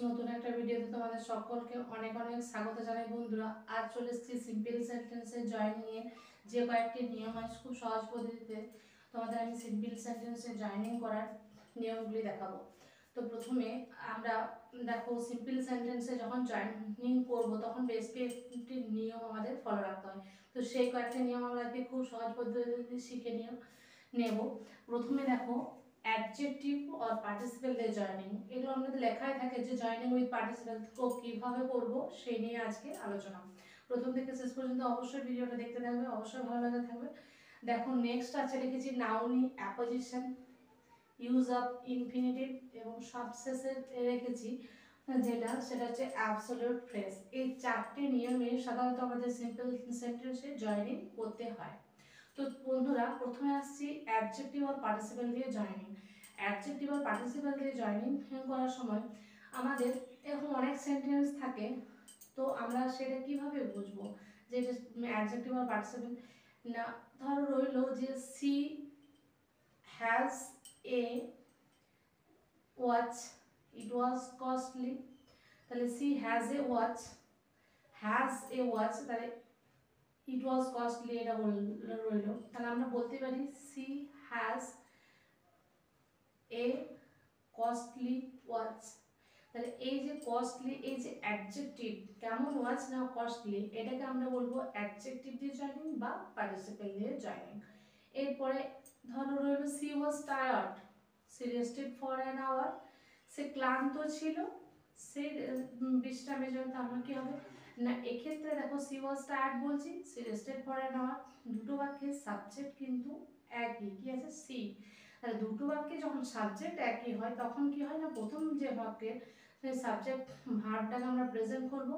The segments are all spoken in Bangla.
নতুন একটা ভিডিওতে তোমাদের সকলকে অনেক অনেক স্বাগত জানাই বন্ধুরা। আজ চলে এসেছি সিম্পল সেন্টেন্সের জয়েনিং এর যে কয়েকটি নিয়ম আছে খুব সহজ পদ্ধতিতে তোমাদের আমি সিম্পল সেন্টেন্সে জয়েনিং করার নিয়মগুলি দেখাবো। তো প্রথমে আমরা দেখো সিম্পল সেন্টেন্সে যখন জয়েনিং করব তখন বেশ কয়েকটি নিয়ম আমাদের ফলো রাখতে হয়। তো সেই কয়েকটি নিয়ম আমরা আজকে খুব সহজ পদ্ধতিতে শিখে নেব। প্রথমে দেখো অ্যাডজেক্টিভ অর পার্টিসিপেল দিয়ে জয়েনিং, এগুলো আমাদের লেখাই থাকে যে জয়েনিং উইথ পার্টিসিপেল তো কিভাবে করব সেই নিয়ে আজকে আলোচনা। প্রথম থেকে শেষ পর্যন্ত অবশ্যই ভিডিওটা দেখতে থাকবে, অবশ্যই ভালো লাগে থাকবে। দেখো নেক্সট আছে লিখেছি নাউনি অ্যাপোজিশন, ইউজ অফ ইনফিনিটিভ এবং সবশেষে রেখেছি সেটা হচ্ছে অ্যাবসলিউট ফ্রেজ। এই চারটি নিয়মে সাধারণত আমাদের সিম্পল সেন্টেন্সে জয়েনিং করতে হয়। তো বন্ধুরা প্রথমে আসছি অ্যাডজেক্টিভ আর পার্টিসিপেল দিয়ে জয়েনিং। অ্যাডজেক্টিভ আর পার্টিসিপেল দিয়ে জয়েনিং করার সময় আমাদের এরকম অনেক সেন্টেন্স থাকে, তো আমরা সেটা কিভাবে বুঝবো যে এটা অ্যাডজেক্টিভ আর পার্টিসিপেল না। ধরো রইলো যে she has a watch, it was costly, তাহলে she has a watch, has a watch, তাহলে ইট ওয়াজ কস্টলি এটা রইল। তাহলে আমরা বলতে পারি C has A costly watch. তাহলে এই যে কস্টলি, এই যে অ্যাডজেক্টিভ, কেমন ওয়াচ না কস্টলি, এটাকে আমরা বলবো অ্যাডজেক্টিভ দিয়ে জয়েনিং বা পার্টিসিপেল দিয়ে জয়েনিং। এরপরে ধরো রইল she was tired, she rested for an hour, সে ক্লান্ত ছিল, সে বিশ্রামের জন্য। তাহলে কি হবে না, এক্ষেত্রে দেখো সি ওয়াজ টায়ার্ড বলছি, she rested for an hour, দুটো বাক্যের সাবজেক্ট কিন্তু একই, কি আছে সি। তাহলে দুটো বাক্যে যখন সাবজেক্ট একই হয় তখন কি হয় না, প্রথম যে বাক্যের সাবজেক্ট ভার্বটাকে আমরা প্রেজেন্ট করব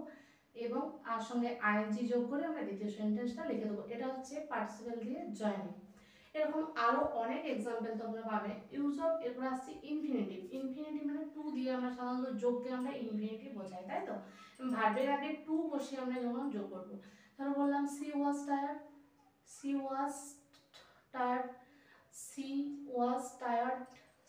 এবং আর সঙ্গে আইএনজি যোগ করে আমরা দ্বিতীয় সেন্টেন্সটা লিখে দেবো। এটা হচ্ছে পার্টিসিপেল দিয়ে জয়েনিং। এরকম আরো অনেক एग्जांपल তোমরা পাবে। ইউজ অফ, এরপর আসছে ইনফিনিটিভ। ইনফিনিটিভ মানে টু দিয়ে আমরা সাধারণত যোগকে আমরা ইনফিনিটিভ বোঝাই, তাই তো। ভার্বের আগে টু বসিয়ে আমরা যখন যোগ করব, ধরো বললাম she was tired, she was tired, she was tired,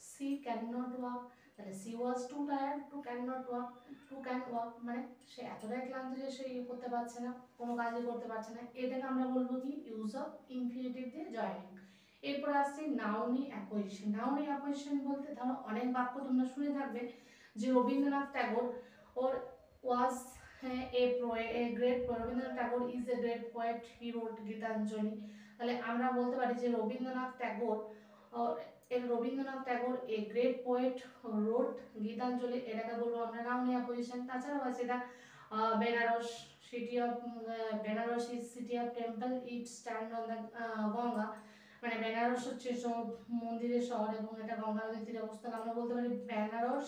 she can not walk. তাহলে she was too tired, to can not walk, to can walk মানে সে এতটাই ক্লান্ত যে সে করতে পারছে না, কোনো কাজই করতে পারছে না। এটাকে আমরা বলবো কি ইউজ অফ ইনফিনিটিভ দিয়ে জয়েনিং। এরপর আসছে নাউনি অ্যাপোজিশন। নাউনি অ্যাপোজিশন বলতে ধরো অনেক বাক্য তোমরা শুনে থাকবে যে রবীন্দ্রনাথ ট্যাগর ওর was a great, Rabindranath Tagore is a great poet, he wrote Gitanjali. তাহলে আমরা বলতে পারি যে Rabindranath Tagore Rabindranath Tagore a great poet wrote Gitanjali, এটাকে বলবো আমরা নাউনি অ্যাপোজিশন। তাছাড়াও আছে এটা Benares, city of Benares is city of temple, it stand on the Ganga, মানে বেনারস হচ্ছে মন্দিরের শহর এবং এটা গঙ্গা নদীর তীরে অবস্থান। আমরা বলতে পারি Benares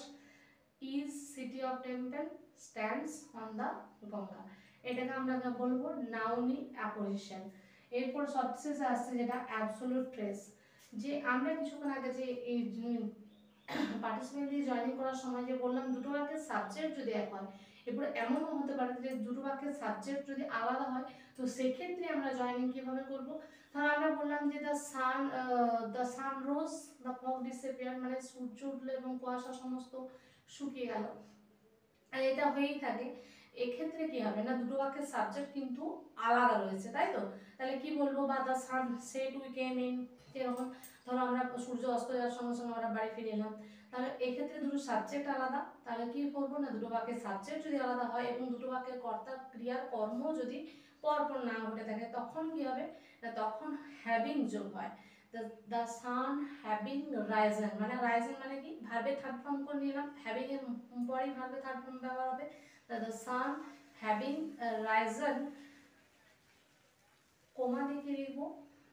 is city of temple stands on the Ganga, এটাকে আমরা বলবো নাউনি অ্যাপোজিশন। এরপর সবশেষে আসছে যেটা অ্যাবসোলিউট ফ্রেজ। যে আমরা কিছুক্ষণ আগে যে এই পার্টিসিপেল দিয়ে জয়েনিং করার সময় যে বললাম দুটো বাক্যের সাবজেক্ট যদি এক হয়, এরপর এমনও হতে পারে যে দুটো বাক্যের সাবজেক্ট যদি আলাদা হয়, তো সেক্ষেত্রে আমরা জয়েনিং কিভাবে করব। তাহলে আমরা বললাম যে the sun rose, the fog disappear, মানে সূর্য উঠলো এবং কুয়াশা সমস্ত শুকিয়ে গেল, আর এটা হয়েই থাকে। এক্ষেত্রে কি হবে না, দুটো বাক্যের সাবজেক্ট কিন্তু আলাদা রয়েছে, তাই তো। তাহলে কি বলবো, বা the sun said we came in, এরকম ধরো আমরা সূর্য অস্ত যাওয়ার সঙ্গে সঙ্গে আমরা বাড়ি ফিরে এলাম, তাহলে এক্ষেত্রে দুটো সাবজেক্ট আলাদা। তাহলে কি করবো না, দুটো বাক্যের সাবজেক্ট যদি আলাদা হয় এবং দুটো বাক্যের কর্তা ক্রিয়ার কর্ম যদি পরপর না ঘটে থাকে তখন কি হবে না, তখন হ্যাভিং যোগ হয়। দ্য সান হ্যাভিং রাইজেন, মানে রাইজেন মানে কি ভার্বে থার্ড ফর্ম করে নিলাম, হ্যাভিং এর পরেই ভার্বে থার্ড ফর্ম ব্যবহার হবে। The sun having risen, comma দেখে লিখবো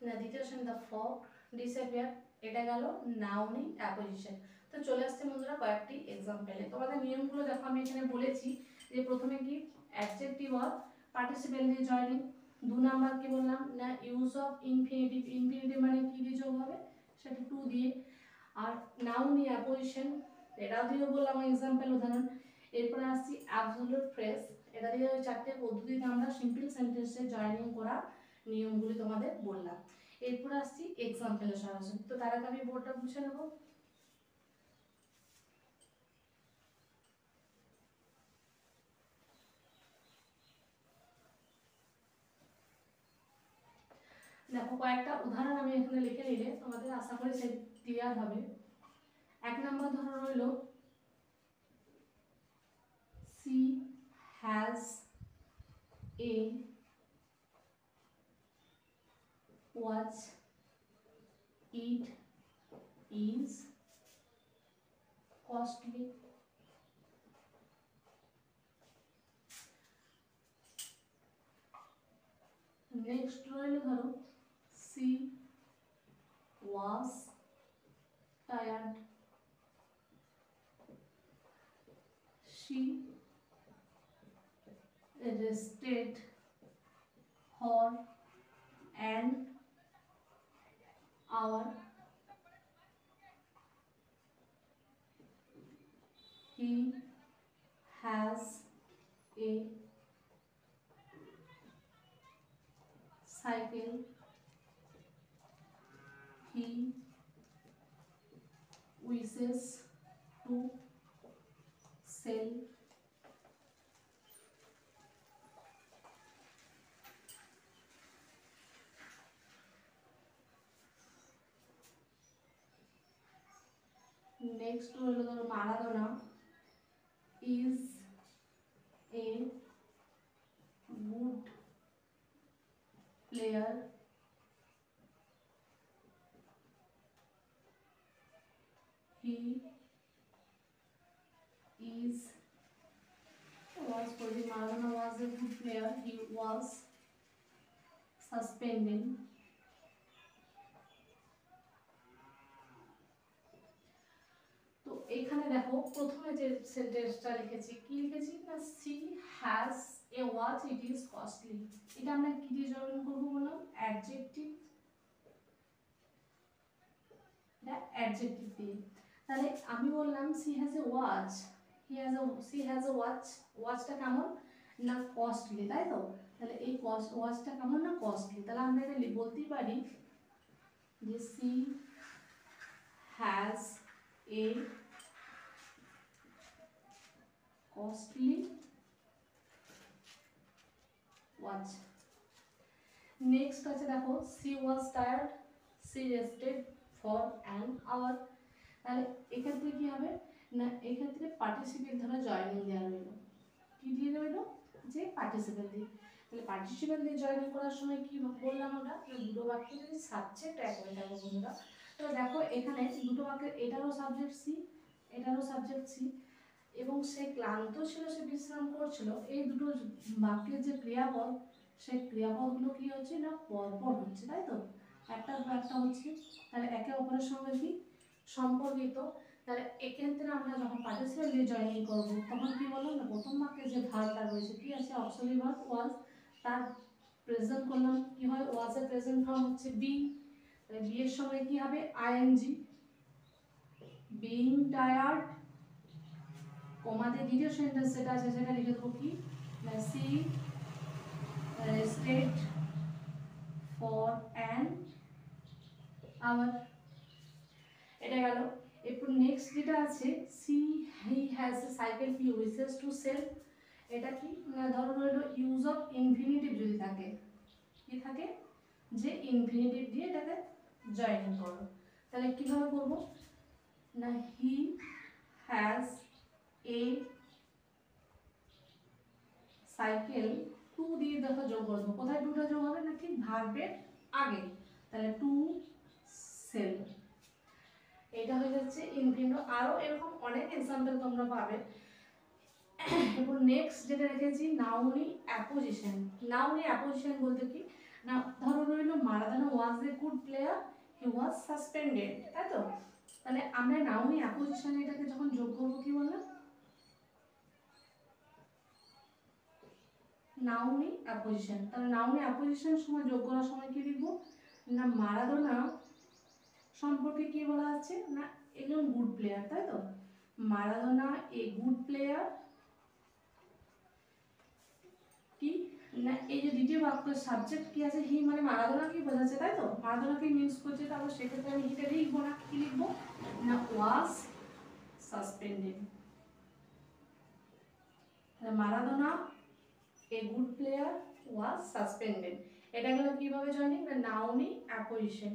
না দ্বিতীয় শ্রেণী দ্য ফগ ডিসঅ্যাপিয়ার, এটা গেল নাউনি অ্যাপোজিশন। তো চলে আসছে বন্ধুরা কয়েকটি এক্সাম্পলে। তোমাদের নিয়মগুলো দেখো আমি এখানে বলেছি যে প্রথমে কি অ্যাডজেক্টিভ অর পার্টিসিপেল দিয়ে জয়েনিং, দু নাম্বার কি বললাম না ইউজ অফ ইনফিনিটিভ, ইনফিনিটিভ মানে কি দিয়ে যোগ হবে সেটা টু দিয়ে, আর নাউনি অ্যাপোজিশন এটাও দিয়ে বললাম এক্সাম্পল উদাহরণ। এরপরে আসছি অ্যাবসলিউট ফ্রেজ, এটা দিয়ে ওই চারটে পদ্ধতিতে আমরা সিম্পল সেন্টেন্সে জয়েনিং করা নিয়মগুলি তোমাদের বললাম। এরপর আসছি এক্সাম্পলের সরাসরি। তো তার আগে আমি বোর্ডটা মুছে নেব। দেখো কয়েকটা উদাহরণ আমি এখানে লিখে নিলে তোমাদের আশা করি সে ক্লিয়ার হবে। 1 নম্বর ধরো রইল C has a watch, it is costly. Next রইল ধরো C was tired, she rested for an hour, he has a cycle, he wishes to sell. Next হলো ধরো Maradona is a good player, he is was Maradona was a good player, he was suspended. তো এখানে দেখো প্রথমে যে সেন্টেন্সটা লিখেছি কি লিখেছি না C has a watch it is costly, এটা আমরা কি দিয়ে জয়েন করব বললাম অ্যাডজেক্টিভ, এটা অ্যাডজেক্টিভ দিয়ে। তাহলে আমি বললাম she has a watch, she has a watch, ওয়াচটা কেমন না কস্টলি, তাই তো? তাহলে এই ওয়াচটা কেমন না কস্টলি, তাহলে আমরা এটা বলতেই পারি যে she has A costly watch. Next আছে দেখো she was tired, she rested for an hour, তাহলে এক্ষেত্রে কি হবে না এক্ষেত্রে পার্টিসিপেল ধরো জয়েনিং দেওয়া রইল, কি দিয়ে রইল যে পার্টিসিপেল দিয়ে। তাহলে পার্টিসিপেল দিয়ে জয়েনিং করার সময় কি বললাম আমরা দুটো বাক্যে যদি সাবজেক্ট এক হয়ে থাকে বন্ধুরা, তো দেখো এখানে দুটো বাক্যের এটারও সাবজেক্ট সি, এটারও সাবজেক্ট সি, এবং সে ক্লান্ত ছিল, সে বিশ্রাম করছিল, এই দুটো বাক্যের যে ক্রিয়াপদ সেই ক্রিয়াপদগুলো কি হচ্ছে না পরপর হচ্ছে, তাই তো? একটা একটা হচ্ছে, তাহলে একে অপরের সঙ্গে কি সম্পর্কিত। তাহলে এক্ষেত্রে আমরা যখন পার্টিসিপেল দিয়ে জয়েনিং করব তখন কি বললাম না প্রথম বাক্যে যে ভার্বটা রয়েছে কি আছে অক্সিলারি ভার্ব ওয়াজ, তার প্রেজেন্ট করলাম কি হয় ওয়াজ এর প্রেজেন্ট ফর্ম হচ্ছে বি, তাহলে বি এর সঙ্গে কি হবে আইএনজি, বিং টায়ার্ড, কমাতে দ্বিতীয় সেন্টেন্স যেটা আছে সেটা লিখে দেবো কি না she rested for an hour, এটা গেল। এরপর নেক্সট যেটা আছে see he has a cycle he wishes to sell, এটা কি না ধরো রইল ইউজ অফ ইনফিনিটিভ যদি থাকে, কি থাকে যে ইনফিনিটিভ দিয়ে এটাকে জয়েনিং করো, তাহলে কিভাবে করব না he has a cycle, to দিয়ে দেখো যোগ করবো, কোথায় টুটা যোগ হবে না ঠিক ভার্বের আগে, তাহলে টু সেল, এটা হয়ে যাচ্ছে ইনফিনিটিভ। আরো এরকম অনেক এক্সাম্পল তোমরা পাবে। এরপর নেক্সট যেটা রেখেছি নাউনি অ্যাপোজিশন, নাউনি অ্যাপোজিশন বলতে কি না ধরো রইল মারাদোনা ওয়াজ এ গুড প্লেয়ার, হি ওয়াজ সাসপেন্ডেড, তাই তো? তাহলে আমরা নাউনি অ্যাপোজিশন এটাকে যখন যোগ করবো কি বললাম নাউনি অ্যাপোজিশন, তাহলে নাউনি অ্যাপোজিশন সময় যোগ করার সময় কি লিখবো না মারাদোনা সম্পর্কে কি বলা আছে না একজন গুড প্লেয়ার, তাই তো? মারাদোনা এ গুড প্লেয়ার, কি না এই যে দ্বিতীয় বাক্যের সাবজেক্ট কি আছে হি মানে মারাদোনা কি বোঝাচ্ছে, তাই তো? মারাদোনাকে ইউজ করছে, তাহলে সেক্ষেত্রে আমি হিটা লিখবো না, কি লিখবো না was suspended, Maradona a good player was suspended. এটা গেল কিভাবে জয়েনিং, না নাউনি অ্যাপোজিশন।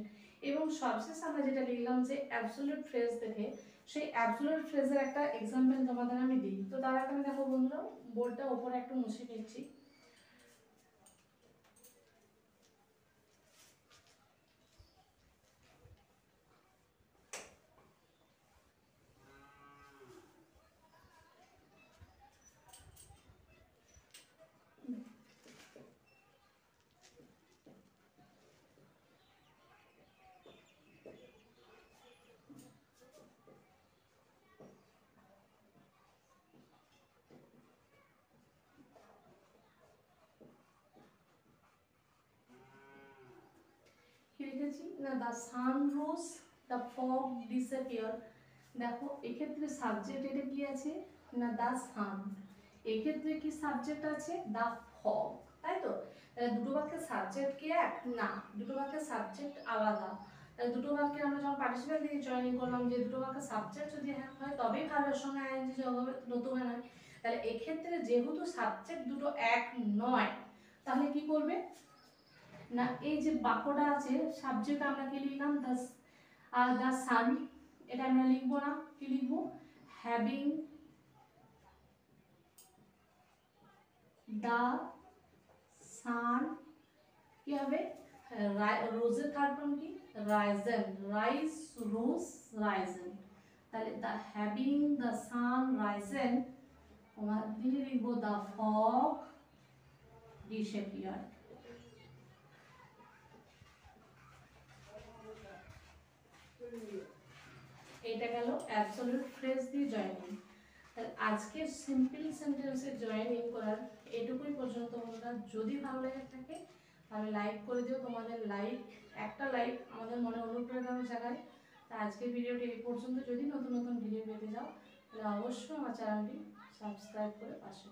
এবং সবশেষে আমরা যেটা লিখলাম যে অ্যাবসোলিউট ফ্রেজ দেখে, সেই অ্যাবসোলিউট ফ্রেজের একটা এক্সাম্পল তোমাদের আমি দিই। তো তার আগে আমি দেখো বন্ধুরা বোর্ডটা ওপরে একটু মুছে নিচ্ছি। কি লিখেছি না the sun rose the fog disappear. দেখো এক্ষেত্রে সাবজেক্ট এটা কি আছে না দ্য সান, এক্ষেত্রে কি সাবজেক্ট আছে দ্য ফগ, তাই তো? তাহলে দুটো বাক্যের সাবজেক্ট কি এক না, দুটো বাক্যের সাবজেক্ট আলাদা। তাহলে দুটো বাক্যে আমরা যখন পার্টিসিপেল দিয়ে জয়েনিং করলাম যে দুটো বাক্যের সাবজেক্ট যদি এক হয় তবেই ভার্বের সঙ্গে আইএনজি যোগ হবে, নতুবা নয়। তাহলে এক্ষেত্রে যেহেতু সাবজেক্ট দুটো এক নয়, তাহলে কি করবে না এই যে বাক্যটা আছে সাবজেক্ট আমরা কি লিখলাম দ্য সান, এটা আমরা লিখবো না, কি লিখবো হ্যাভিং দ্য সান, কি হবে রোজের থার্ড ফর্ম কি রাইজেন, রাইজ রোজ রাইজেন। তাহলে the having the sun Ryzen, আমরা দিলে লিখবো দ্য ফগ ডিসঅ্যাপিয়ার্ড। এটা গেল অ্যাবসলিউট ফ্রেজ দিয়ে জয়েনিং। তাহলে আজকে সিম্পল সেন্টেন্সে জয়েনিং করার এটুকুই পর্যন্ত বন্ধুরা। যদি ভালো লেগে থাকে তাহলে লাইক করে দিও, তোমাদের লাইক, একটা লাইক আমাদের মনে অনুপ্রেরণা জাগায়। তা আজকের ভিডিওটি এই পর্যন্ত। যদি নতুন নতুন ভিডিও পেতে যাও তাহলে অবশ্যই আমার চ্যানেলটি সাবস্ক্রাইব করে পাশে